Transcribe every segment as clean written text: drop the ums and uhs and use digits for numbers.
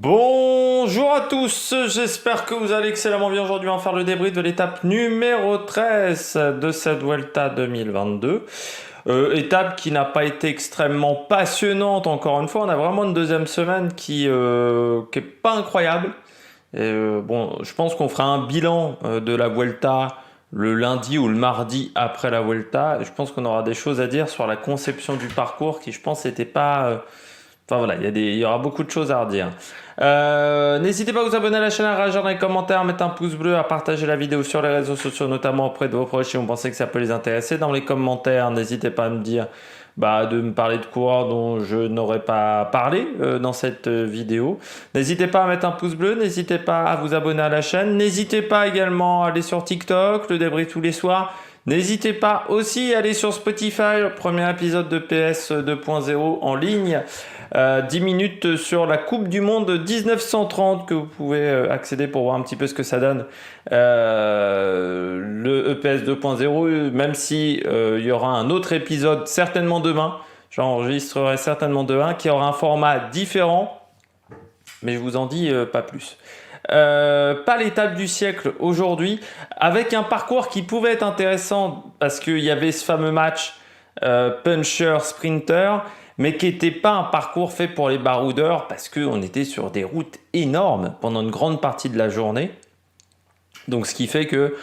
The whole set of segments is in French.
Bonjour à tous, j'espère que vous allez excellemment bien. Aujourd'hui, on va faire le débrief de l'étape numéro 13 de cette Vuelta 2022. Étape qui n'a pas été extrêmement passionnante, encore une fois. On a vraiment une deuxième semaine qui est pas incroyable. Bon, je pense qu'on fera un bilan de la Vuelta le lundi ou le mardi après la Vuelta. Je pense qu'on aura des choses à dire sur la conception du parcours qui, je pense, n'était pas... Enfin voilà, il y aura beaucoup de choses à redire. N'hésitez pas à vous abonner à la chaîne, à réagir dans les commentaires, à mettre un pouce bleu, à partager la vidéo sur les réseaux sociaux, notamment auprès de vos proches si vous pensez que ça peut les intéresser. Dans les commentaires, n'hésitez pas à me dire de me parler de coureurs dont je n'aurais pas parlé dans cette vidéo. N'hésitez pas à mettre un pouce bleu, n'hésitez pas à vous abonner à la chaîne, n'hésitez pas également à aller sur TikTok, le débrief tous les soirs. N'hésitez pas aussi à aller sur Spotify, le premier épisode de PS 2.0 en ligne. 10 minutes sur la Coupe du Monde 1930 que vous pouvez accéder pour voir un petit peu ce que ça donne. Le EPS 2.0, même si il y aura un autre épisode certainement demain. J'enregistrerai certainement demain qui aura un format différent. Mais je vous en dis pas plus. Pas l'étape du siècle aujourd'hui, avec un parcours qui pouvait être intéressant parce qu'il y avait ce fameux match puncher-sprinter, mais qui n'était pas un parcours fait pour les baroudeurs parce qu'on était sur des routes énormes pendant une grande partie de la journée. Donc ce qui fait que,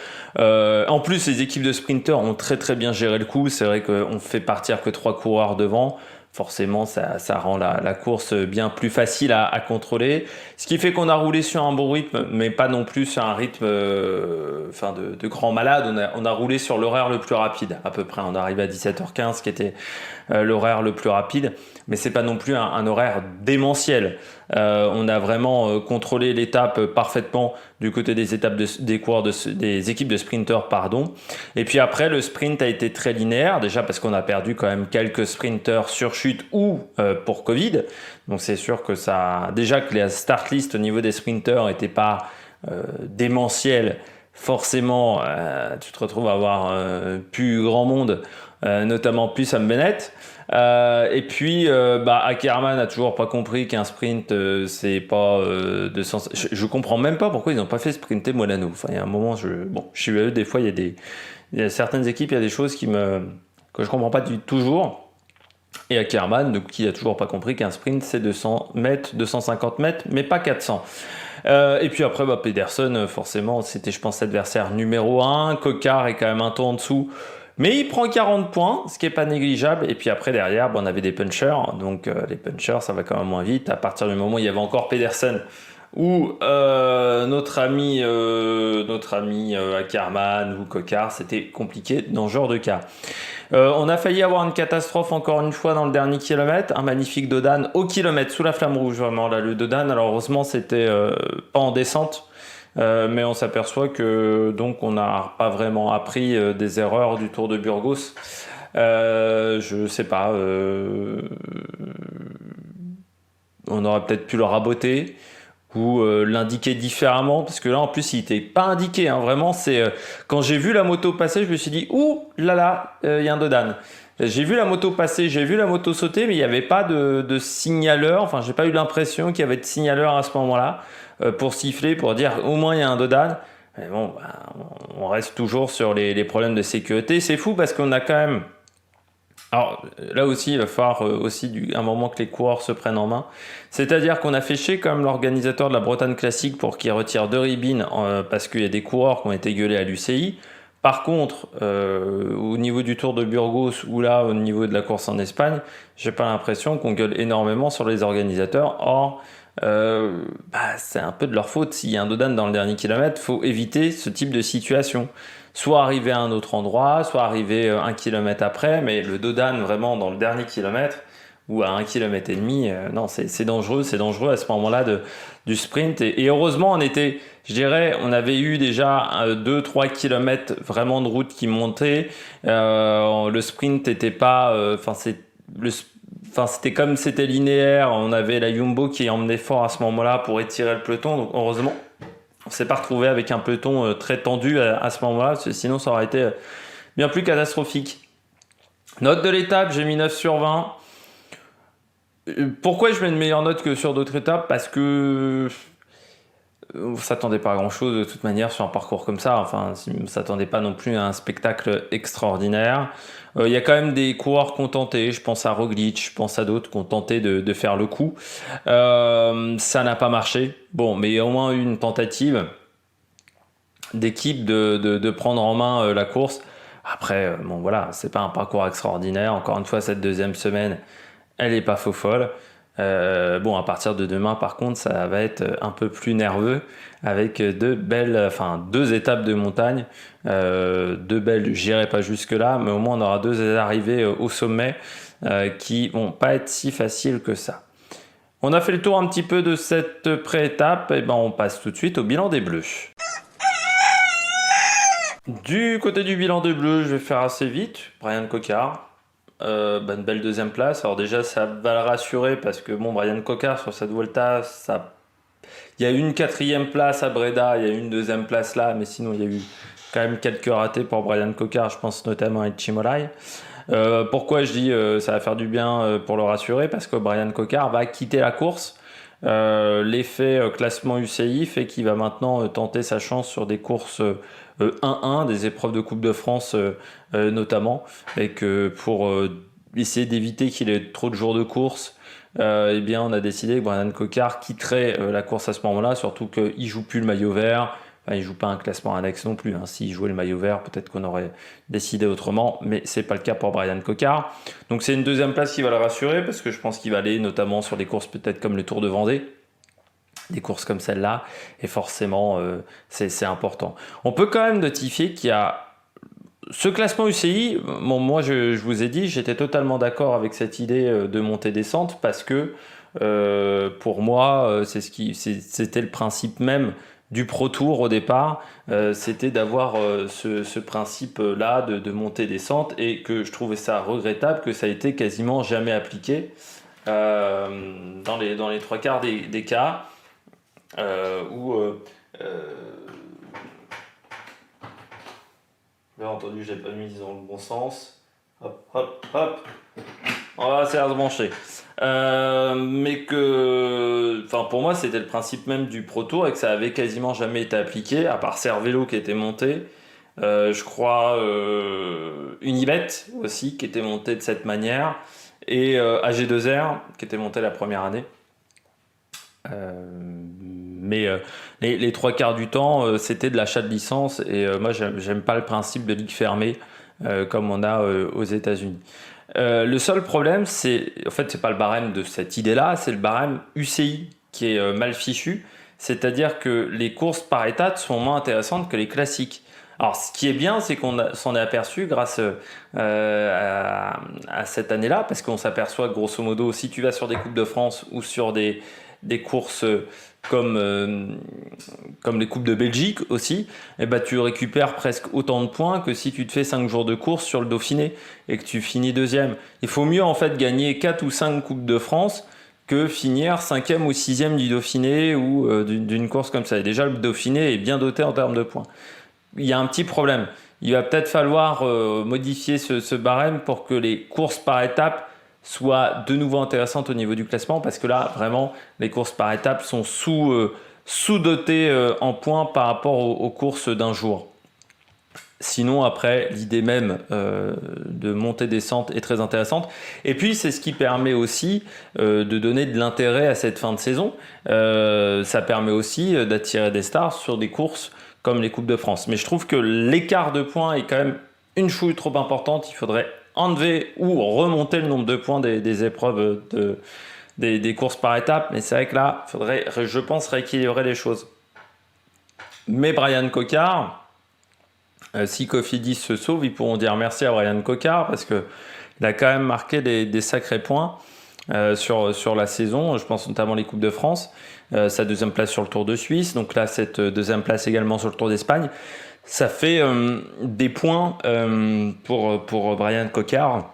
en plus les équipes de sprinters ont très très bien géré le coup. C'est vrai qu'on fait partir que 3 coureurs devant. Forcément, ça rend la course bien plus facile à contrôler. Ce qui fait qu'on a roulé sur un bon rythme, mais pas non plus sur un rythme de grand malade. On a roulé sur l'horaire le plus rapide, à peu près. On arrive à 17h15, qui était l'horaire le plus rapide. Mais c'est pas non plus un horaire démentiel. On a vraiment contrôlé l'étape parfaitement du côté des étapes des coureurs des équipes de sprinters, pardon. Et puis après, le sprint a été très linéaire, déjà parce qu'on a perdu quand même quelques sprinters sur chute ou pour Covid. Donc c'est sûr que déjà que les start list au niveau des sprinters n'étaient pas démentielles, forcément tu te retrouves à avoir plus grand monde, notamment plus Sam Bennett. Et puis Ackermann a toujours pas compris qu'un sprint c'est pas de sens. Je comprends même pas pourquoi ils n'ont pas fait sprinter Molano. Enfin il y a un moment je suis eux, des fois il y a certaines équipes, il y a des choses que je comprends pas toujours. Et Ackermann qui a toujours pas compris qu'un sprint c'est 200 mètres, 250 mètres, mais pas 400. Et puis après Pedersen, forcément c'était je pense l'adversaire numéro 1. Coquard est quand même un ton en dessous. Mais il prend 40 points, ce qui n'est pas négligeable. Et puis après, derrière, on avait des punchers. Donc les punchers, ça va quand même moins vite. À partir du moment où il y avait encore Pedersen ou notre ami Ackermann ou Coquard, c'était compliqué dans ce genre de cas. On a failli avoir une catastrophe encore une fois dans le dernier kilomètre. Un magnifique Dodane au kilomètre sous la flamme rouge, vraiment. Là, le Dodane, alors heureusement, c'était pas en descente. Mais on s'aperçoit que donc on n'a pas vraiment appris des erreurs du Tour de Burgos. Je sais pas. On aurait peut-être pu le raboter ou l'indiquer différemment parce que là en plus il était pas indiqué. Hein, vraiment, c'est quand j'ai vu la moto passer, je me suis dit ouh là là, il y a un Dodane. J'ai vu la moto passer, j'ai vu la moto sauter, mais il n'y avait pas de signaleur. Enfin, j'ai pas eu l'impression qu'il y avait de signaleur à ce moment-là pour siffler, pour dire au moins il y a un Dodane. Mais bon, on reste toujours sur les problèmes de sécurité. C'est fou parce qu'on a quand même... Alors là aussi, il va falloir un moment que les coureurs se prennent en main. C'est-à-dire qu'on a fait chier quand même l'organisateur de la Bretagne Classique pour qu'il retire 2 ribines parce qu'il y a des coureurs qui ont été gueulés à l'UCI. Par contre, au niveau du Tour de Burgos ou là au niveau de la course en Espagne, j'ai pas l'impression qu'on gueule énormément sur les organisateurs. Or, c'est un peu de leur faute. S'il y a un Dodane dans le dernier kilomètre, faut éviter ce type de situation. Soit arriver à un autre endroit, soit arriver 1 kilomètre après, mais le Dodane vraiment dans le dernier kilomètre ou à 1,5 km, non, c'est dangereux à ce moment-là du sprint. Et heureusement, on avait eu déjà 2-3 km vraiment de route qui montait. Le sprint n'était pas, c'était comme c'était linéaire. On avait la Jumbo qui emmenait fort à ce moment-là pour étirer le peloton. Donc heureusement, on s'est pas retrouvé avec un peloton très tendu à ce moment-là, parce que sinon ça aurait été bien plus catastrophique. Note de l'étape, j'ai mis 9 sur 20. Pourquoi je mets une meilleure note que sur d'autres étapes? Parce que on s'attendait pas à grand chose de toute manière sur un parcours comme ça. Enfin, on s'attendait pas non plus à un spectacle extraordinaire. Il y a quand même des coureurs qui ont tenté. Je pense à Roglic, je pense à d'autres qui ont tenté de faire le coup. Ça n'a pas marché. Bon, mais il y a au moins eu une tentative d'équipe de prendre en main la course. Après, bon voilà, c'est pas un parcours extraordinaire. Encore une fois, cette deuxième semaine, elle est pas faux folle. Bon, à partir de demain, par contre, ça va être un peu plus nerveux avec deux étapes de montagne, deux belles. J'irai pas jusque là, mais au moins on aura deux arrivées au sommet qui vont pas être si faciles que ça. On a fait le tour un petit peu de cette pré-étape, et ben on passe tout de suite au bilan des Bleus. Du côté du bilan des Bleus, je vais faire assez vite. Brian Cocard, une belle deuxième place. Alors déjà, ça va le rassurer parce que bon, Brian Cocard sur cette Vuelta, il y a eu une quatrième place à Breda, il y a eu une deuxième place là, mais sinon il y a eu quand même quelques ratés pour Brian Cocard. Je pense notamment à Chimolai. Pourquoi je dis ça va faire du bien pour le rassurer? Parce que Brian Cocard va quitter la course. L'effet classement UCI fait qu'il va maintenant tenter sa chance sur des courses 1-1, des épreuves de Coupe de France notamment, et que pour essayer d'éviter qu'il ait trop de jours de course, eh bien on a décidé que Brian Cocard quitterait la course à ce moment-là, surtout qu'il joue plus le maillot vert. Enfin, il joue pas un classement annexe non plus. Hein. S'il jouait le maillot vert, peut-être qu'on aurait décidé autrement, mais c'est pas le cas pour Brian Cocard. Donc c'est une deuxième place qui va le rassurer parce que je pense qu'il va aller notamment sur des courses peut-être comme le Tour de Vendée, des courses comme celle-là, et forcément c'est important. On peut quand même notifier qu'il y a ce classement UCI. Bon, moi je vous ai dit, j'étais totalement d'accord avec cette idée de montée-descente parce que pour moi c'était le principe même du Pro Tour au départ, c'était d'avoir ce principe-là de montée-descente, et que je trouvais ça regrettable que ça ait été quasiment jamais appliqué dans les trois quarts des cas où bien entendu j'ai pas mis dans le bon sens. Hop, hop, hop. On va essayer de rebrancher. Mais que, enfin, pour moi, c'était le principe même du Pro Tour et que ça avait quasiment jamais été appliqué, à part Cervélo qui était monté. Je crois Unibet aussi qui était monté de cette manière, et AG2R qui était monté la première année. Mais les trois quarts du temps, c'était de l'achat de licence, et moi, j'aime pas le principe de ligue fermée comme on a aux États-Unis. Le seul problème, c'est pas le barème de cette idée-là, c'est le barème UCI qui est mal fichu. C'est-à-dire que les courses par étapes sont moins intéressantes que les classiques. Alors, ce qui est bien, c'est qu'on s'en est aperçu grâce à cette année-là, parce qu'on s'aperçoit que grosso modo, si tu vas sur des Coupes de France ou sur des courses comme les Coupes de Belgique aussi, eh ben, tu récupères presque autant de points que si tu te fais 5 jours de course sur le Dauphiné et que tu finis deuxième. Il faut mieux en fait gagner 4 ou 5 Coupes de France que finir 5e ou 6e du Dauphiné ou d'une course comme ça. Et déjà, le Dauphiné est bien doté en termes de points. Il y a un petit problème. Il va peut-être falloir modifier ce barème pour que les courses par étapes soient de nouveau intéressantes au niveau du classement, parce que là, vraiment, les courses par étapes sont sous-dotées en points par rapport aux courses d'un jour. Sinon, après, l'idée même de montée-descente est très intéressante. Et puis, c'est ce qui permet aussi de donner de l'intérêt à cette fin de saison. Ça permet aussi d'attirer des stars sur des courses comme les Coupes de France. Mais je trouve que l'écart de points est quand même une chouille trop importante. Il faudrait enlever ou remonter le nombre de points des épreuves des courses par étapes. Mais c'est vrai que là, il faudrait, je pense, rééquilibrer les choses. Mais Brian Cocard, si Cofidis se sauve, ils pourront dire merci à Brian Cocard parce qu'il a quand même marqué des sacrés points sur la saison. Je pense notamment les Coupes de France, sa deuxième place sur le Tour de Suisse, donc là cette deuxième place également sur le Tour d'Espagne. Ça fait des points pour Brian Cocard.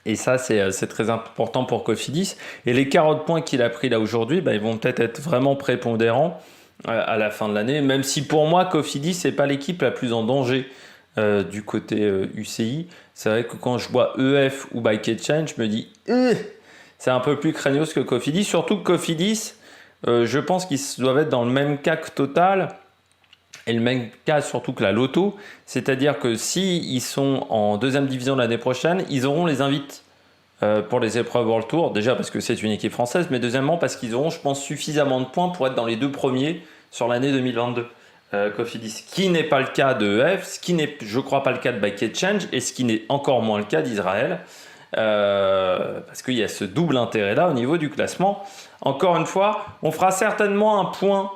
Et ça, c'est très important pour Cofidis. Et les 40 points qu'il a pris là aujourd'hui, ils vont peut-être être vraiment prépondérants à la fin de l'année. Même si pour moi, Cofidis, c'est pas l'équipe la plus en danger du côté UCI. C'est vrai que quand je vois EF ou Bike Exchange, je me dis c'est un peu plus craignos que Cofidis, surtout que Cofidis, je pense qu'ils doivent être dans le même cas que Total. Et le même cas surtout que la Lotto, c'est-à-dire que s'ils sont en deuxième division l'année prochaine, ils auront les invites pour les épreuves World Tour. Déjà parce que c'est une équipe française, mais deuxièmement parce qu'ils auront, je pense, suffisamment de points pour être dans les 2 premiers sur l'année 2022. Cofidis, ce qui n'est pas le cas de EF, ce qui n'est, je crois, pas le cas de Bike Exchange, et ce qui n'est encore moins le cas d'Israël, parce qu'il y a ce double intérêt-là au niveau du classement. Encore une fois, on fera certainement un point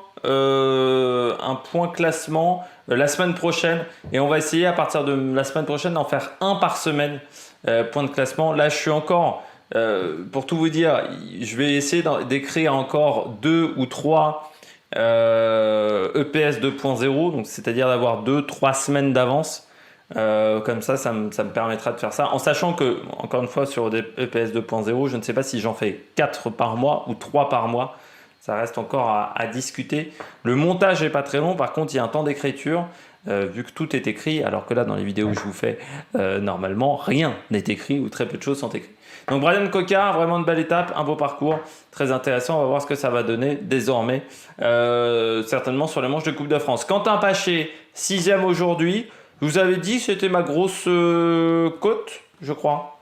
classement la semaine prochaine, et on va essayer à partir de la semaine prochaine d'en faire un par semaine, point de classement. Là je suis encore, pour tout vous dire, je vais essayer d'écrire encore 2 ou 3 EPS 2.0, donc c'est-à-dire d'avoir 2-3 semaines d'avance. Comme ça me permettra de faire ça, en sachant que, encore une fois, sur des EPS 2.0, je ne sais pas si j'en fais 4 par mois ou 3 par mois. Ça reste encore à discuter. Le montage n'est pas très long, par contre il y a un temps d'écriture, vu que tout est écrit, alors que là dans les vidéos que je vous fais, normalement rien n'est écrit, ou très peu de choses sont écrites. Donc Brian Cocard, vraiment une belle étape, un beau parcours, très intéressant, on va voir ce que ça va donner désormais, certainement sur les manches de Coupe de France. Quentin Paché, 6e aujourd'hui. Je vous avais dit que c'était ma grosse cote, je crois.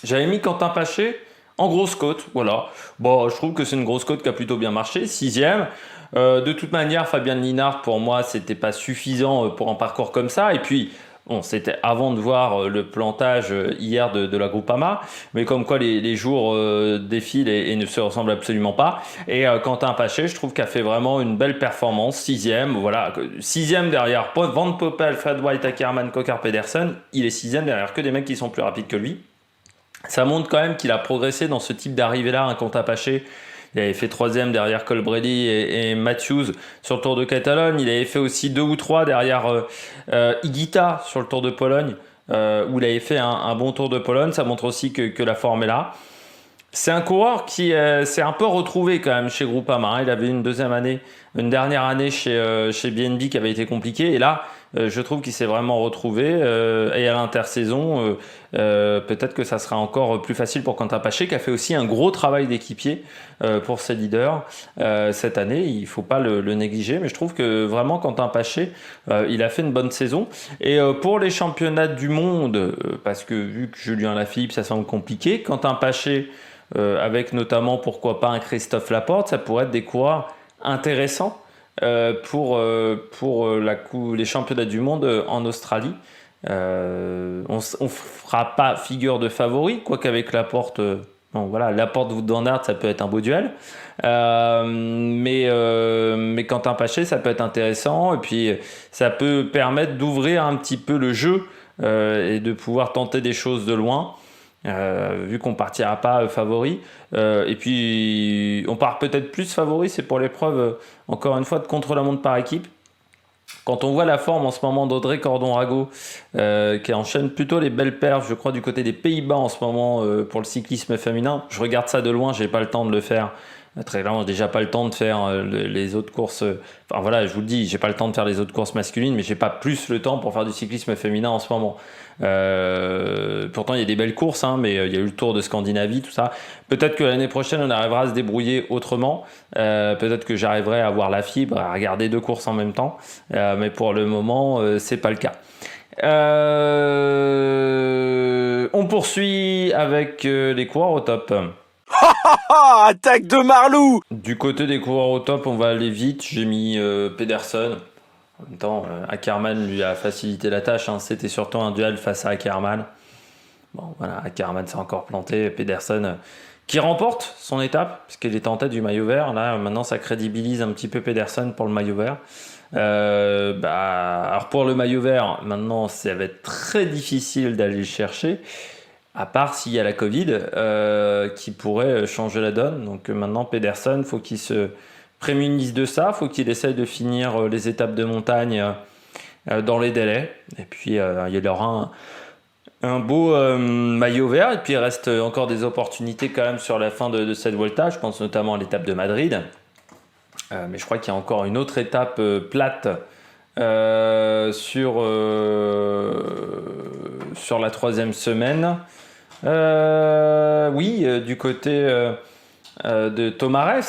J'avais mis Quentin Paché en grosse cote, voilà. Bon, je trouve que c'est une grosse cote qui a plutôt bien marché, 6e. De toute manière, Fabien Linhart, pour moi, c'était pas suffisant pour un parcours comme ça. Et puis, bon, c'était avant de voir le plantage hier de la Groupama, mais comme quoi les jours défilent et ne se ressemblent absolument pas. Et Quentin Paché, je trouve qu'il a fait vraiment une belle performance, 6e, voilà, 6e derrière Van Poppel, Fred White, Ackermann, Coquard, Pedersen. Il est 6e derrière que des mecs qui sont plus rapides que lui. Ça montre quand même qu'il a progressé dans ce type d'arrivée-là, un Quentin Paché. Il avait fait 3e derrière Colbrelli et Matthews sur le Tour de Catalogne. Il avait fait aussi 2 ou 3 derrière Higuita sur le Tour de Pologne, où il avait fait un bon Tour de Pologne. Ça montre aussi que la forme est là. C'est un coureur qui s'est un peu retrouvé quand même chez Groupama. Il avait une dernière année chez BNB qui avait été compliquée. Et là, je trouve qu'il s'est vraiment retrouvé. Et à l'intersaison, peut-être que ça sera encore plus facile pour Quentin Paché, qui a fait aussi un gros travail d'équipier pour ses leaders cette année. Il ne faut pas le négliger. Mais je trouve que vraiment, Quentin Paché, il a fait une bonne saison. Et pour les championnats du monde, parce que vu que Julien Lafilippe, ça semble compliqué, Quentin Paché, avec notamment, pourquoi pas, un Christophe Laporte, ça pourrait être des coureurs intéressants pour les championnats du monde en Australie. On fera pas figure de favori, quoique avec Laporte, bon, voilà, Laporte Wout van Aert, ça peut être un beau duel. Mais Quentin Paché, ça peut être intéressant, et puis ça peut permettre d'ouvrir un petit peu le jeu et de pouvoir tenter des choses de loin. Vu qu'on partira pas favori, et puis on part peut-être plus favori, c'est pour l'épreuve encore une fois de contre-la-montre par équipe. Quand on voit la forme en ce moment d'Audrey Cordon-Rago, qui enchaîne plutôt les belles perfs, je crois, du côté des Pays-Bas en ce moment pour le cyclisme féminin. Je regarde ça de loin, j'ai pas le temps de le faire. Très clairement, déjà pas le temps de faire les autres courses. Enfin voilà, je vous le dis, j'ai pas le temps de faire les autres courses masculines, mais j'ai pas plus le temps pour faire du cyclisme féminin en ce moment. Pourtant, il y a des belles courses, hein, mais il y a eu le Tour de Scandinavie, tout ça. Peut-être que l'année prochaine, on arrivera à se débrouiller autrement. Peut-être que j'arriverai à avoir la fibre, à regarder 2 courses en même temps. Mais pour le moment, c'est pas le cas. On poursuit avec les coureurs au top. Attaque de Marlou! Du côté des coureurs au top, on va aller vite. J'ai mis Pedersen. En même temps, Ackermann lui a facilité la tâche. Hein. C'était surtout un duel face à Ackermann. Bon, voilà, Ackermann s'est encore planté. Pedersen qui remporte son étape, puisqu'il était en tête du maillot vert. Là, maintenant, ça crédibilise un petit peu Pedersen pour le maillot vert. Alors pour le maillot vert, maintenant, ça va être très difficile d'aller le chercher. À part s'il y a la Covid qui pourrait changer la donne. Donc maintenant, Pedersen, il faut qu'il se prémunisse de ça. Il faut qu'il essaye de finir les étapes de montagne dans les délais. Et puis, il y aura un beau maillot vert. Et puis, il reste encore des opportunités quand même sur la fin de cette Vuelta. Je pense notamment à l'étape de Madrid. Mais je crois qu'il y a encore une autre étape plate sur la troisième semaine. Oui, du côté de Tomares,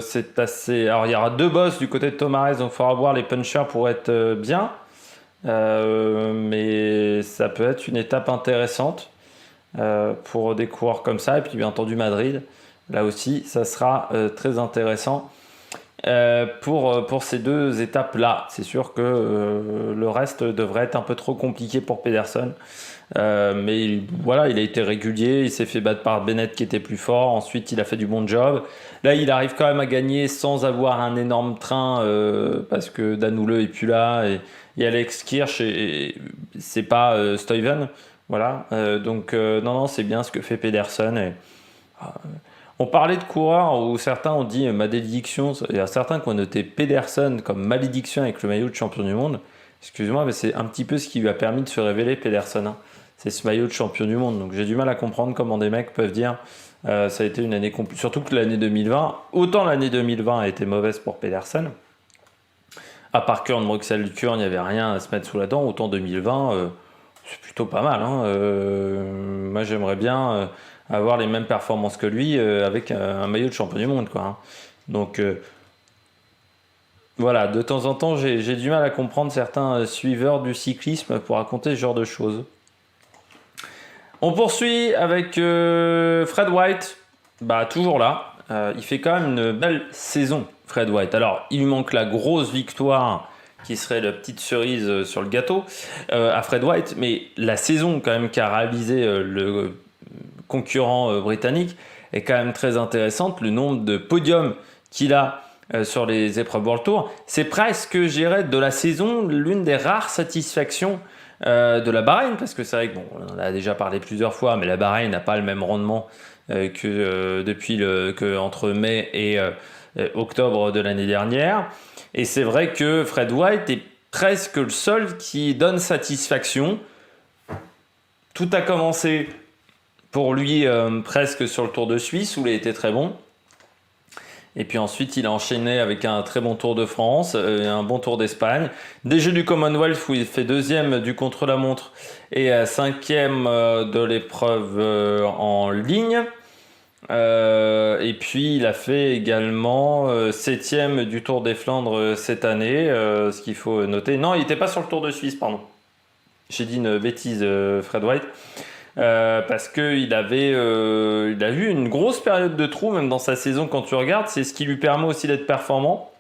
c'est assez. Alors il y aura 2 boss du côté de Tomares, donc il faudra voir les punchers pour être bien. Mais ça peut être une étape intéressante pour des coureurs comme ça. Et puis bien entendu Madrid, là aussi, ça sera très intéressant pour ces 2 étapes-là. C'est sûr que le reste devrait être un peu trop compliqué pour Pedersen. Mais voilà, il a été régulier, il s'est fait battre par Bennett qui était plus fort, ensuite il a fait du bon job. Là, il arrive quand même à gagner sans avoir un énorme train parce que Danoulle est plus là et Alex Kirch et c'est pas Stuyven. Voilà, donc non, c'est bien ce que fait Pedersen. On parlait de coureurs où certains ont dit malédiction, il y a certains qui ont noté Pedersen comme malédiction avec le maillot de champion du monde. Excuse-moi, mais c'est un petit peu ce qui lui a permis de se révéler, Pedersen, hein. C'est ce maillot de champion du monde. Donc j'ai du mal à comprendre comment des mecs peuvent dire ça a été une année compliquée. Surtout que l'année 2020, autant l'année 2020 a été mauvaise pour Pedersen, à part Kurn, Bruxelles, Kurn, il n'y avait rien à se mettre sous la dent, autant 2020, c'est plutôt pas mal, hein. Moi j'aimerais bien avoir les mêmes performances que lui avec un maillot de champion du monde, quoi, hein. Donc voilà, de temps en temps, j'ai du mal à comprendre certains suiveurs du cyclisme pour raconter ce genre de choses. On poursuit avec Fred White, toujours là. Il fait quand même une belle saison, Fred White. Alors, il lui manque la grosse victoire qui serait la petite cerise sur le gâteau à Fred White, mais la saison quand même qu'a réalisé le concurrent britannique est quand même très intéressante. Le nombre de podiums qu'il a sur les épreuves World Tour, c'est presque, je dirais, de la saison, l'une des rares satisfactions de la Bahreïn, parce que c'est vrai que bon, on en a déjà parlé plusieurs fois, mais la Bahreïn n'a pas le même rendement que entre mai et octobre de l'année dernière. Et c'est vrai que Fred White est presque le seul qui donne satisfaction. Tout a commencé pour lui presque sur le Tour de Suisse où il a été très bon. Et puis ensuite, il a enchaîné avec un très bon Tour de France, un bon Tour d'Espagne. Des Jeux du Commonwealth où il fait 2e du contre-la-montre et 5e de l'épreuve en ligne. Et puis, il a fait également 7e du Tour des Flandres cette année, ce qu'il faut noter. Non, il n'était pas sur le Tour de Suisse, pardon. J'ai dit une bêtise, Fred White. Parce qu'il il a eu une grosse période de trou, même dans sa saison, quand tu regardes. C'est ce qui lui permet aussi d'être performant.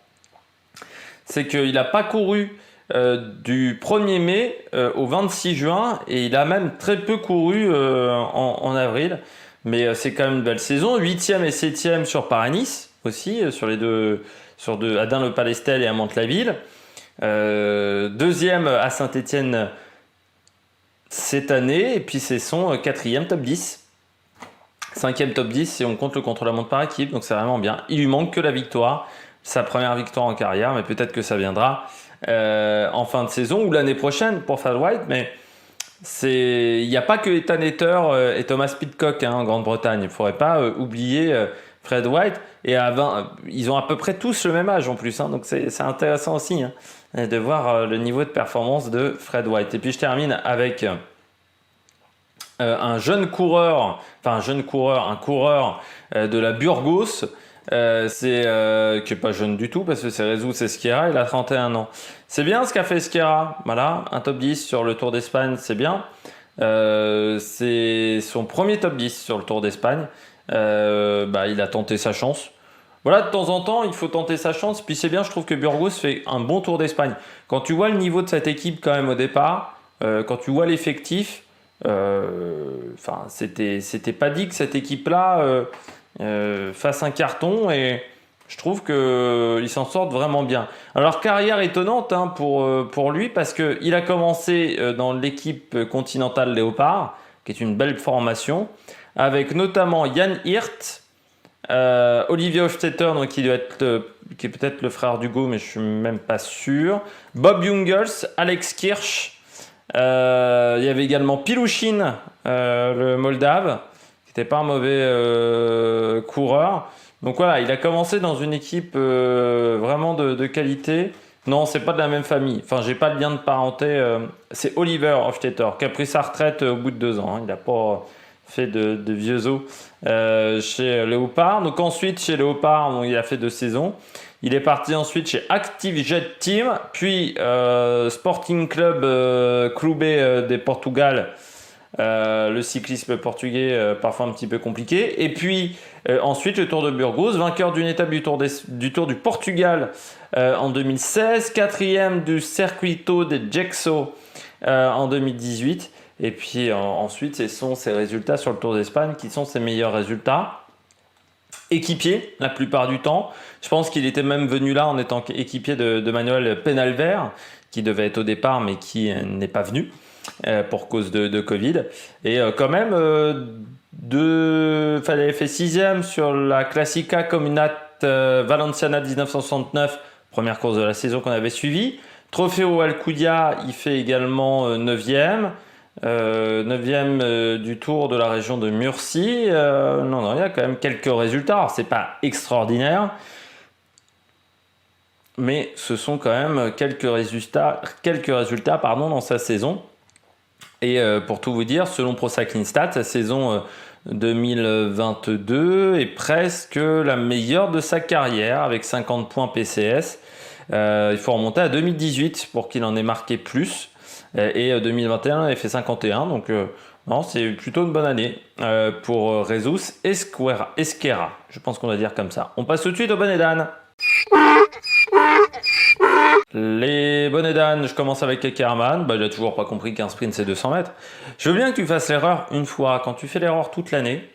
C'est qu'il n'a pas couru du 1er mai au 26 juin, et il a même très peu couru en avril. Mais c'est quand même une belle saison. 8e et 7e sur Paris-Nice aussi, sur à Dun-le-Palestel et à Mantes-la-Ville. 2e à Saint-Étienne cette année, et puis c'est son 4e top 10. 5e top 10 si on compte le contre-la-montre par équipe, donc c'est vraiment bien. Il lui manque que la victoire, sa première victoire en carrière, mais peut-être que ça viendra en fin de saison ou l'année prochaine pour Fred White. Mais il n'y a pas que Ethan Hayter et Thomas Pidcock en Grande-Bretagne. Il ne faudrait pas oublier Fred White. Et ils ont à peu près tous le même âge en plus, hein, donc c'est intéressant aussi de voir le niveau de performance de Fred White. Et puis je termine avec un coureur de la Burgos, qui est pas jeune du tout parce que c'est Jesus Esquerra, il a 31 ans. C'est bien ce qu'a fait Esquerra, voilà, un top 10 sur le Tour d'Espagne, c'est bien. C'est son premier top 10 sur le Tour d'Espagne. Il a tenté sa chance. Voilà, de temps en temps, il faut tenter sa chance. Puis c'est bien, je trouve que Burgos fait un bon Tour d'Espagne. Quand tu vois le niveau de cette équipe quand même au départ, quand tu vois l'effectif, c'était pas dit que cette équipe-là fasse un carton, et je trouve qu'ils s'en sortent vraiment bien. Alors, carrière étonnante pour lui, parce qu'il a commencé dans l'équipe continentale Léopard, qui est une belle formation, avec notamment Jan Hirt, Olivier Hofstetter, donc qui est peut-être le frère d'Hugo, mais je suis même pas sûr. Bob Jungels, Alex Kirch. Il y avait également Pilouchine, le Moldave, qui n'était pas un mauvais coureur. Donc voilà, il a commencé dans une équipe vraiment de qualité. Non, c'est pas de la même famille. Enfin, j'ai pas de lien de parenté. C'est Oliver Hofstetter qui a pris sa retraite au bout de 2 ans, hein. Il n'a pas fait de vieux os chez Léopard. Donc ensuite, chez Léopard, bon, il a fait 2 saisons. Il est parti ensuite chez Active Jet Team, puis Sporting Club Clube de Portugal, le cyclisme portugais parfois un petit peu compliqué. Et puis ensuite le Tour de Burgos, vainqueur d'une étape du Tour du Portugal en 2016, quatrième du Circuito de Gexo en 2018. Et puis ensuite, ce sont ses résultats sur le Tour d'Espagne qui sont ses meilleurs résultats. Équipier la plupart du temps. Je pense qu'il était même venu là en étant équipier de Manuel Penalver, qui devait être au départ mais qui n'est pas venu pour cause de Covid. Et quand même, il avait fait 6e sur la Classica Comunat Valenciana 1969, première course de la saison qu'on avait suivie. Trofeo Alcudia, il fait également 9e. 9e du Tour de la région de Murcie. Non, il y a quand même quelques résultats. Alors, c'est pas extraordinaire, mais ce sont quand même quelques résultats dans sa saison. Et pour tout vous dire, selon Pro Cycling Stats, sa saison 2022 est presque la meilleure de sa carrière avec 50 points PCS. Il faut remonter à 2018 pour qu'il en ait marqué plus. Et 2021, il fait 51. Donc, non, c'est plutôt une bonne année pour Jesus Esquerra. Je pense qu'on va dire comme ça. On passe tout de suite au bonnet d'âne. Les bonnets d'âne, je commence avec Ackermann. Il a toujours pas compris qu'un sprint c'est 200 mètres. Je veux bien que tu fasses l'erreur une fois. Quand tu fais l'erreur toute l'année,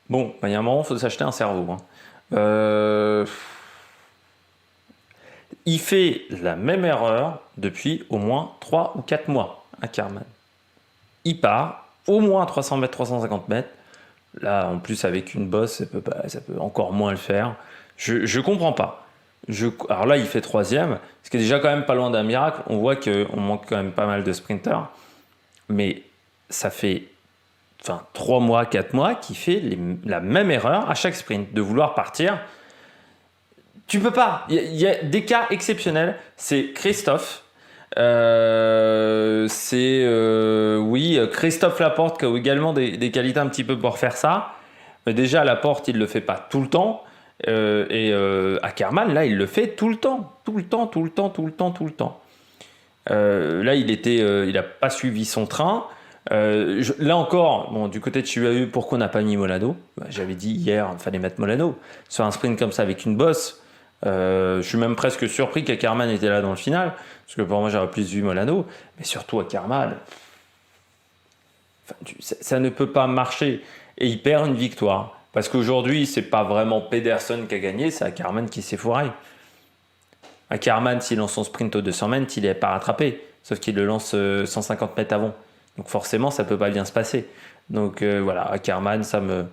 bon, il y a un moment, il faut s'acheter un cerveau. Il fait la même erreur depuis au moins 3 ou 4 mois, Ackermann. Il part au moins 300 mètres, 350 mètres. Là, en plus, avec une bosse, ça peut encore moins le faire. Je comprends pas. Alors là, il fait 3e, ce qui est déjà quand même pas loin d'un miracle. On voit qu'on manque quand même pas mal de sprinters. Mais ça fait 3 mois, 4 mois qu'il fait la même erreur à chaque sprint, de vouloir partir. Tu peux pas. Il y a des cas exceptionnels. C'est Christophe. Christophe Laporte qui a également des qualités un petit peu pour faire ça. Mais déjà, Laporte, il le fait pas tout le temps. Ackermann, là, il le fait tout le temps. Là, il n'a pas suivi son train. Là encore, bon, du côté de Chihuahua, pourquoi on n'a pas mis Molano ? J'avais dit hier, il fallait mettre Molano. Sur un sprint comme ça avec une bosse, je suis même presque surpris qu'Ackermann était là dans le final, parce que pour moi j'aurais plus vu Molano, mais surtout Ackermann, ça ne peut pas marcher, et il perd une victoire, parce qu'aujourd'hui c'est pas vraiment Pedersen qui a gagné, c'est Ackermann qui s'est foiré. Ackermann, s'il lance son sprint aux 200 mètres, il n'est pas rattrapé, sauf qu'il le lance 150 mètres avant, donc forcément ça peut pas bien se passer. Donc voilà, Ackermann, ça me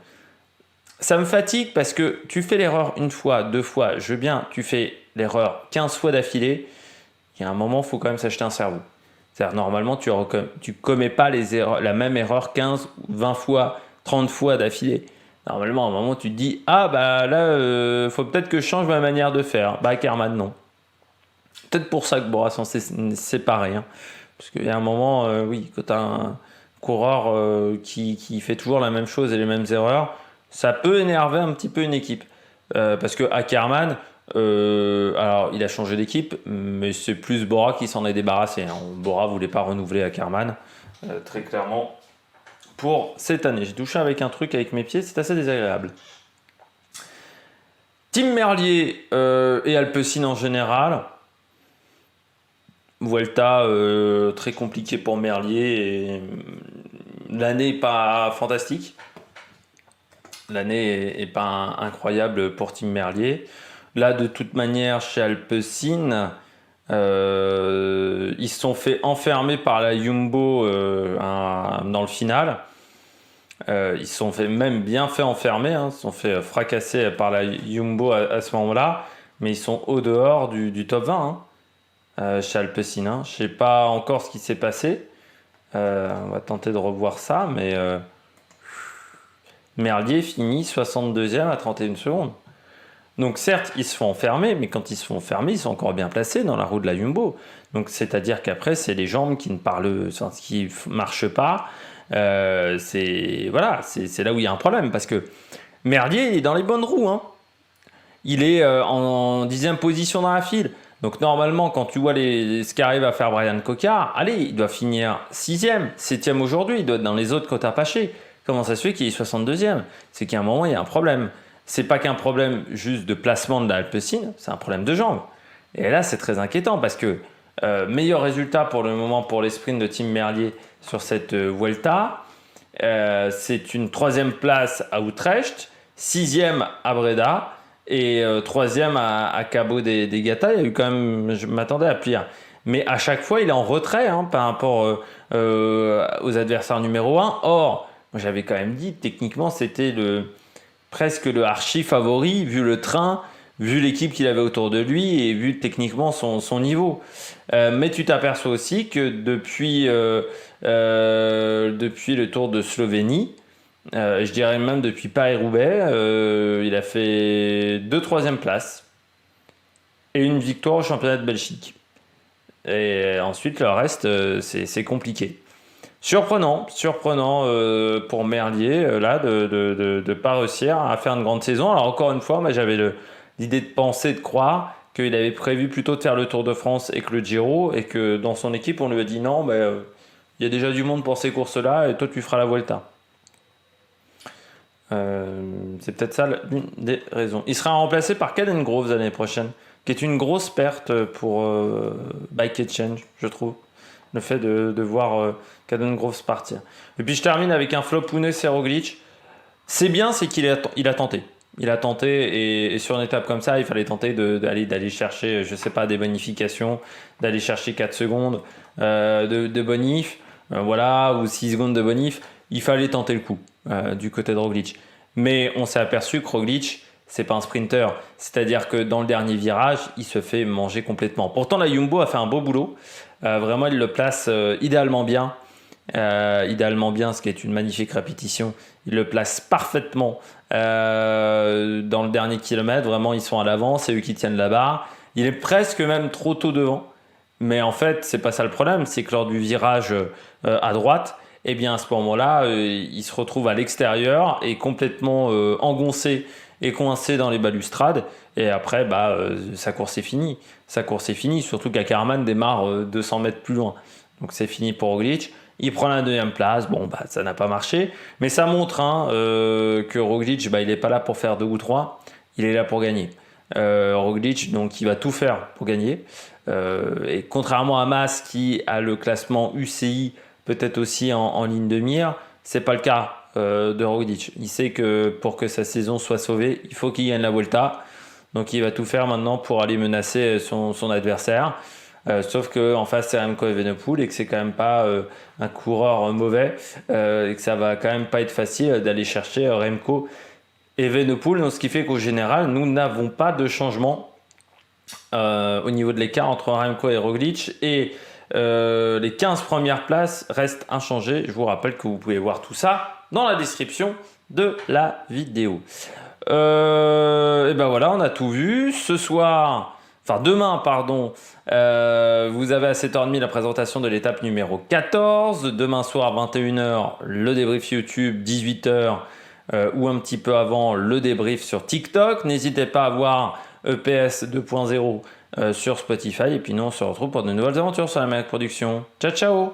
fatigue, parce que tu fais l'erreur une fois, 2 fois, je veux bien, tu fais l'erreur 15 fois d'affilée, il y a un moment, il faut quand même s'acheter un cerveau. C'est-à-dire, normalement, tu commets pas la même erreur 15, 20 fois, 30 fois d'affilée. Normalement, à un moment, tu te dis, faut peut-être que je change ma manière de faire. Ackermann, non. Peut-être pour ça que Bora s'en s'est séparé. Hein. Parce qu'il y a un moment, quand tu as un coureur qui fait toujours la même chose et les mêmes erreurs, ça peut énerver un petit peu une équipe. Parce que Ackermann, alors il a changé d'équipe, mais c'est plus Bora qui s'en est débarrassé. Hein. Bora ne voulait pas renouveler Ackermann, très clairement, pour cette année. J'ai touché avec un truc avec mes pieds, c'est assez désagréable. Tim Merlier et Alpecin en général. Vuelta très compliqué pour Merlier. Et l'année n'est pas fantastique. L'année n'est pas incroyable pour Tim Merlier. Là, de toute manière, chez Alpecin, ils se sont fait enfermer par la Jumbo dans le final. Ils se sont même bien fait enfermer. Ils se sont fait fracasser par la Jumbo à ce moment-là. Mais ils sont au dehors du top 20 chez Alpecin. Je ne sais pas encore ce qui s'est passé. On va tenter de revoir ça. Mais Merlier finit 62e à 31 secondes. Donc certes, ils se font enfermer, mais quand ils se font enfermer, ils sont encore bien placés dans la roue de la Jumbo. Donc c'est-à-dire qu'après, c'est les jambes qui ne marchent pas. C'est là où il y a un problème, parce que Merlier, il est dans les bonnes roues, hein. Il est en 10e position dans la file. Donc normalement, quand tu vois ce qu'arrive à faire Brian Cocard, allez, il doit finir 6e, 7e aujourd'hui, il doit être dans les autres quotas Paché. Comment ça se fait qu'il est 62e? C'est qu'à un moment, il y a un problème. C'est pas qu'un problème juste de placement de l'Alpecin, c'est un problème de jambes. Et là, c'est très inquiétant parce que meilleur résultat pour le moment pour les sprints de Tim Merlier sur cette Vuelta, c'est une 3e place à Utrecht, 6e à Breda et 3e à Cabo des Gata. Il y a eu quand même, je m'attendais à pire. Mais à chaque fois, il est en retrait par rapport aux adversaires numéro 1. Or, j'avais quand même dit, techniquement, c'était presque le archi favori, vu le train, vu l'équipe qu'il avait autour de lui et vu techniquement son niveau. Mais tu t'aperçois aussi que depuis le Tour de Slovénie, je dirais même depuis Paris-Roubaix, il a fait 2 3e places et une victoire au championnat de Belgique. Et ensuite, le reste, c'est compliqué. Surprenant pour Merlier là de pas réussir à faire une grande saison. Alors encore une fois, moi j'avais l'idée de penser, de croire qu'il avait prévu plutôt de faire le Tour de France et que le Giro, et que dans son équipe on lui a dit non, il y a déjà du monde pour ces courses-là et toi tu feras la Vuelta. C'est peut-être ça l'une des raisons. Il sera remplacé par Caden Groves l'année prochaine, qui est une grosse perte pour Bike Exchange, je trouve. Le fait de voir Caden Groves partir. Et puis je termine avec un flop Ounes et Roglic. C'est bien, c'est qu'il a tenté. Il a tenté et sur une étape comme ça, il fallait tenter d'aller chercher, je sais pas, des bonifications, d'aller chercher 4 secondes de bonif, ou 6 secondes de bonif. Il fallait tenter le coup du côté de Roglic. Mais on s'est aperçu que Roglic, c'est pas un sprinter. C'est-à-dire que dans le dernier virage, il se fait manger complètement. Pourtant, la Jumbo a fait un beau boulot. Vraiment, il le place idéalement bien. Ce qui est une magnifique répétition. Il le place parfaitement dans le dernier kilomètre. Vraiment, ils sont à l'avant. C'est eux qui tiennent la barre. Il est presque même trop tôt devant. Mais en fait, c'est pas ça le problème. C'est que lors du virage à droite, eh bien, à ce moment-là, il se retrouve à l'extérieur et complètement engoncé et coincé dans les balustrades. Et après, sa course est finie. Surtout qu'Ackermann démarre 200 mètres plus loin. Donc c'est fini pour Roglic. Il prend la 2e place. Bon, ça n'a pas marché. Mais ça montre que Roglic, il n'est pas là pour faire 2 ou 3. Il est là pour gagner. Roglic, donc, il va tout faire pour gagner. Et contrairement à Mas, qui a le classement UCI peut-être aussi en ligne de mire, c'est pas le cas de Roglic. Il sait que pour que sa saison soit sauvée, il faut qu'il gagne la Vuelta. Donc il va tout faire maintenant pour aller menacer son adversaire. Sauf qu'en face c'est Remco Evenepoel et que c'est quand même pas un coureur mauvais et que ça va quand même pas être facile d'aller chercher Remco Evenepoel. Donc, ce qui fait qu'au général, nous n'avons pas de changement au niveau de l'écart entre Remco et Roglic, et les 15 premières places restent inchangées. Je vous rappelle que vous pouvez voir tout ça dans la description de la vidéo. Et ben voilà, on a tout vu. Demain, vous avez à 7h30 la présentation de l'étape numéro 14. Demain soir, 21h, le débrief YouTube, 18h ou un petit peu avant, le débrief sur TikTok. N'hésitez pas à voir EPS 2.0 sur Spotify. Et puis nous, on se retrouve pour de nouvelles aventures sur la Maniac Production. Ciao, ciao!